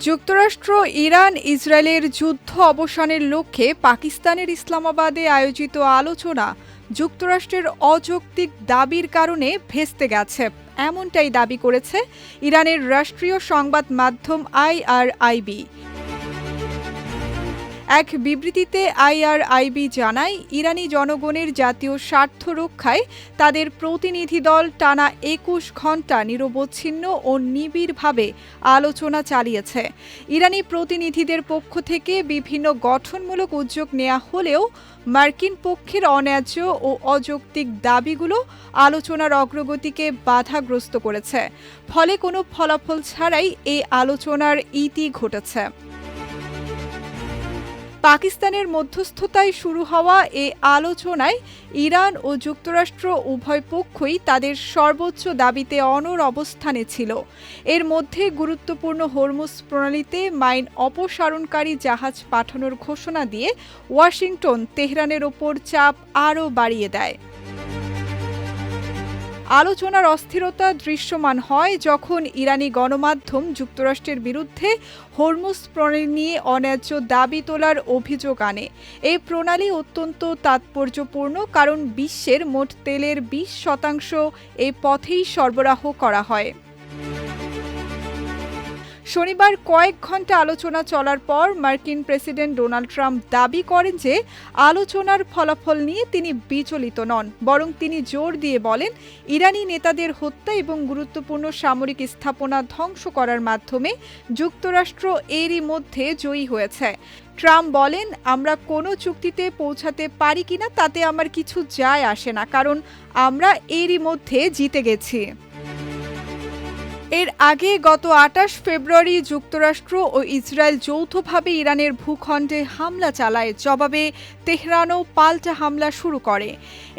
যুক্তরাষ্ট্র ইরান ইসরায়েলের যুদ্ধ অবসানের লক্ষ্যে পাকিস্তানের ইসলামাবাদে আয়োজিত আলোচনা যুক্তরাষ্ট্রের অযৌক্তিক দাবির কারণে ভেস্তে গেছে, এমনটাই দাবি করেছে ইরানের রাষ্ট্রীয় সংবাদ মাধ্যম আইআরআইবি। এক বিবৃতিতে আইআরআইবি জানায়, ইরানি জনগণের জাতীয় স্বার্থ রক্ষায় তাদের প্রতিনিধি দল টানা ২১ ঘণ্টা নিরবচ্ছিন্ন ও নিবিড়ভাবে আলোচনা চালিয়েছে। ইরানি প্রতিনিধিদের পক্ষ থেকে বিভিন্ন গঠনমূলক উদ্যোগ নেওয়া হলেও মার্কিন পক্ষের অন্যায্য ও অযৌক্তিক দাবিগুলো আলোচনার অগ্রগতিকে বাধাগ্রস্ত করেছে। ফলে কোনো ফলাফল ছাড়াই এই আলোচনার ইতি ঘটেছে। পাকিস্তানের মধ্যস্থতায় শুরু হওয়া এই আলোচনায় ইরান ও যুক্তরাষ্ট্র উভয় পক্ষই তাদের সর্বোচ্চ দাবিতে অনড় অবস্থানে ছিল। এর মধ্যে গুরুত্বপূর্ণ হরমুজ প্রণালীতে মাইন অপসারণকারী জাহাজ পাঠানোর ঘোষণা দিয়ে ওয়াশিংটন তেহরানের ওপর চাপ আরও বাড়িয়ে দেয়। আলোচনার অস্থিরতা দৃশ্যমান হয় যখন ইরানি গণমাধ্যম যুক্তরাষ্ট্রের বিরুদ্ধে হরমুজ প্রণালী নিয়ে অন্যায্য দাবি তোলার অভিযোগ আনে। এই প্রণালী অত্যন্ত তাৎপর্যপূর্ণ, কারণ বিশ্বের মোট তেলের ২০% এই পথেই সরবরাহ করা হয়। শনিবার কয়েক ঘণ্টা আলোচনা চলার পর মার্কিন প্রেসিডেন্ট ডোনাল্ড ট্রাম্প দাবি করেন যে আলোচনার ফলাফল নিয়ে তিনি বিচলিত নন, বরং তিনি জোর দিয়ে বলেন, ইরানি নেতাদের হত্যা এবং গুরুত্বপূর্ণ সামরিক স্থাপনা ধ্বংস করার মাধ্যমে যুক্তরাষ্ট্র এরই মধ্যে জয়ী হয়েছে। ট্রাম্প বলেন, আমরা কোনো চুক্তিতে পৌঁছাতে পারি কিনা তাতে আমার কিছু যায় আসে না, কারণ আমরা এরই মধ্যে জিতে গেছি। এর আগে গত ২৮ ফেব্রুয়ারি যুক্তরাষ্ট্র ও ইসরায়েল যৌথভাবে ইরানের ভূখণ্ডে হামলা চালায়। জবাবে তেহরানও পাল্টা হামলা শুরু করে।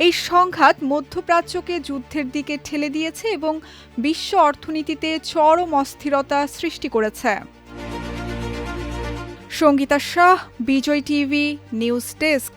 এই সংঘাত মধ্যপ্রাচ্যকে যুদ্ধের দিকে ঠেলে দিয়েছে এবং বিশ্ব অর্থনীতিতে চরম অস্থিরতা সৃষ্টি করেছে। সঙ্গীতা শাহ, বিজয় টিভি, নিউজ ডেস্ক।